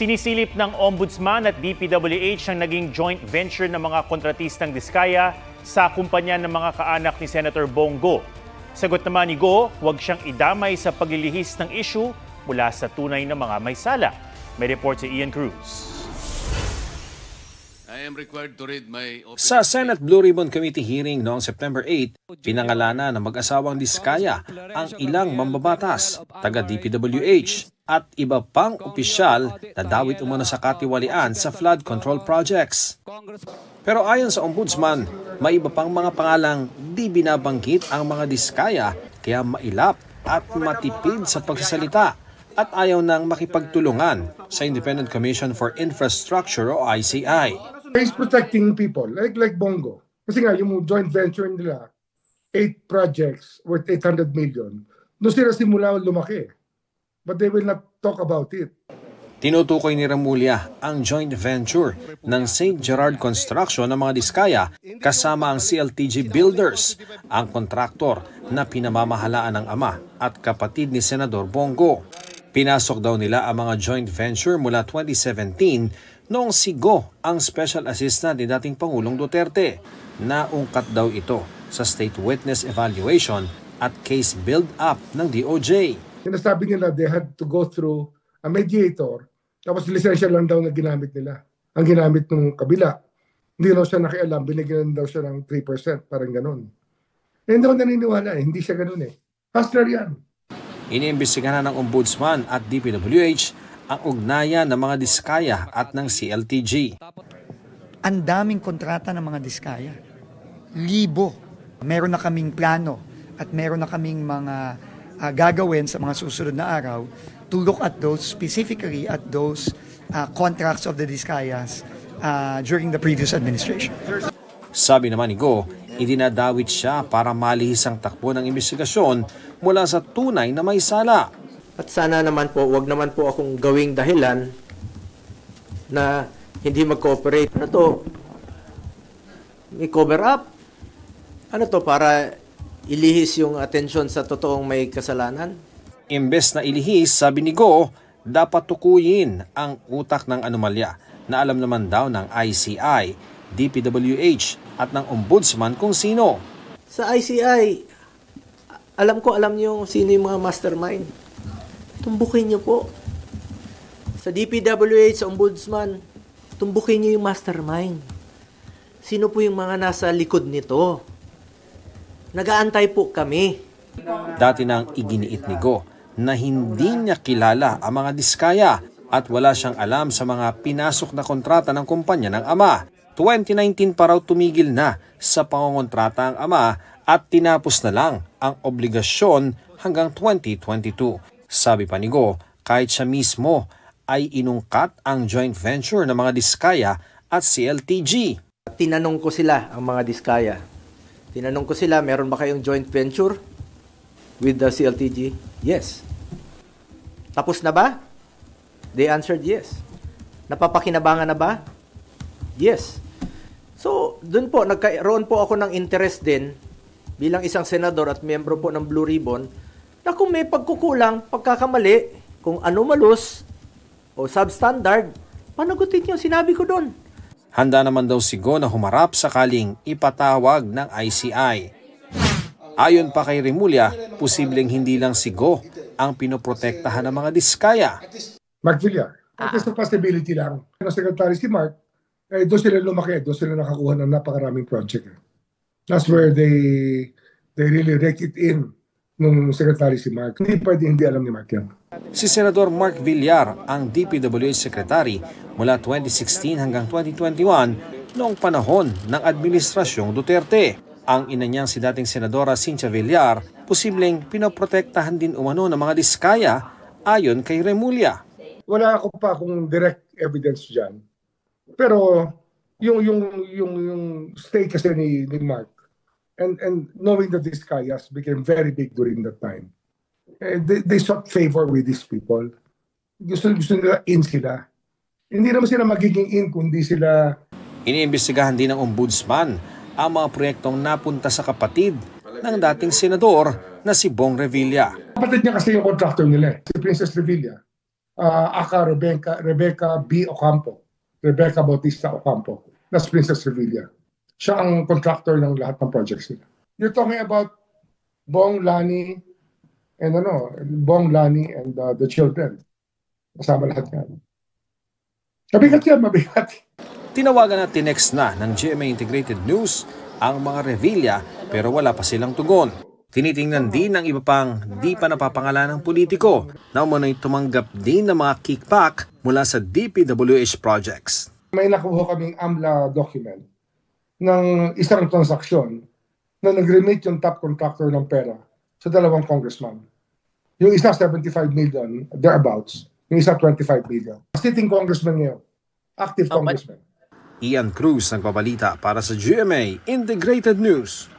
Sinisilip ng Ombudsman at DPWH ang naging joint venture ng mga kontratistang Diskaya sa kumpanya ng mga kaanak ni Senator Bongo. Sagot naman ni Go, huwag siyang idamay sa paglilihis ng issue mula sa tunay na mga may sala. May report si Ian Cruz. Sa Senate Blue Ribbon Committee hearing noong September 8, pinangalanan ng mag-asawang Diskaya ang ilang mambabatas, taga-DPWH at iba pang opisyal na dawit umano sa katiwalian sa flood control projects. Pero ayon sa Ombudsman, may iba pang mga pangalang di binabanggit ang mga Diskaya kaya mailap at matipid sa pagsasalita at ayaw nang makipagtulungan sa Independent Commission for Infrastructure o ICI. He's protecting people like Bongo. Kasi nga yung joint venture nila, 8 projects worth 800 million. Doon sila simula lumaki. But they will not talk about it. Tinutukoy ni Remulla ang joint venture ng St. Gerard Construction ng mga Diskaya kasama ang CLTG Builders, ang kontraktor na pinamamahalaan ng ama at kapatid ni Senador Bongo. Pinasok daw nila ang mga joint venture mula 2017 noong si Go ang special assistant ni dating Pangulong Duterte. Naungkat daw ito sa state witness evaluation at case build-up ng DOJ. Sinasabi nila they had to go through a mediator, tapos lisensya lang daw na ginamit nila. Ang ginamit ng kabila. Hindi daw siya nakialam, binigyan daw siya ng 3%, parang ganun. Hindi ako naniniwala, hindi siya ganun eh. Hustler yan. Iniimbestigahan ng Ombudsman at DPWH ang ugnayan ng mga Diskaya at ng CLTG. Ang daming kontrata ng mga Diskaya. Libo. Meron na kaming plano at meron na kaming mga gagawin sa mga susunod na araw to look at those, specifically at those contracts of the Diskayas during the previous administration. Sabi naman ni Go, idinadawit siya para malihis ang takbo ng investigasyon mula sa tunay na may sala. At sana naman po, wag naman po akong gawing dahilan na hindi mag-cooperate. Ano to? May cover up? Ano to, para ilihis yung atensyon sa totoong may kasalanan? Imbes na ilihis, sabi ni Go, dapat tukuyin ang utak ng anomalya na alam naman daw ng ICI, DPWH at ng Ombudsman kung sino. Sa ICI, alam niyo sino yung mga mastermind. Tumbukin niyo po. Sa DPWH, sa Ombudsman, tumbukin niyo yung mastermind. Sino po yung mga nasa likod nito? Nag-aantay po kami. Dati nang iginiit ni Go na hindi niya kilala ang mga Diskaya at wala siyang alam sa mga pinasok na kontrata ng kumpanya ng ama. 2019 pa raw tumigil na sa pangongontrata ang ama at tinapos na lang ang obligasyon hanggang 2022. Sabi pa ni Go, kahit siya mismo ay inungkat ang joint venture ng mga Diskaya at CLTG. Tinanong ko sila, ang mga Diskaya. Tinanong ko sila, meron ba kayong joint venture with the CLTG? Yes. Tapos na ba? They answered yes. Napapakinabangan na ba? Yes. So, dun po, nagkaroon po ako ng interest din bilang isang senador at miyembro po ng Blue Ribbon na kung may pagkukulang, pagkakamali, kung anomalous o substandard, panagutin niyo, sinabi ko doon. Handa naman daw si Go na humarap sakaling ipatawag ng ICI. Ayon pa kay Remulla, posibleng hindi lang si Go ang pinoprotektahan ng mga Diskaya. Mark Villar. It's a possibility lang. Ang secretary si Mark, doon sila lumaki, doon sila nakakuha ng napakaraming project. That's where they really rake it in nung secretary si Mark. Hindi pwede hindi alam ni Mark yan. Si Senador Mark Villar ang DPWH Secretary mula 2016 hanggang 2021 noong panahon ng Administrasyong Duterte. Ang ina niyang si dating Senadora Cynthia Villar, posibleng pinoprotektahan din umano ng mga Diskaya ayon kay Remulla. Wala ako pa kung direct evidence dyan. Pero yung stay kasi ni Mark and knowing that these Diskayas became very big during that time. They sought favor with these people. Gusto nila in sila. Hindi naman sila magiging in kundi sila. Iniimbestigahan din ng Ombudsman ang mga proyektong napunta sa kapatid ng dating senador na si Bong Revilla. Kapatid niya kasi yung contractor nila, si Princess Revilla. aka Rebecca B. Ocampo, Rebecca Bautista Ocampo, that's Princess Revilla. Siya ang contractor ng lahat ng projects nila. You're talking about Bong Lani and the children. Kasama lahat yan. Mabigat yan, mabigat. Tinawagan at tinext na ng GMA Integrated News ang mga Revilla pero wala pa silang tugon. Tinitingnan din ng iba pang di pa napapangalan ng politiko na umano'y tumanggap din ng mga kickback mula sa DPWH projects. May nakuha kaming AMLA document ng isang transaksyon na nag-remit yung top contractor ng pera sa dalawang congressman. Yung isa 75 million, thereabouts. Yung isa 25 million. Sitting congressman ngayon. Active congressman. Ian Cruz nagbabalita para sa GMA Integrated News.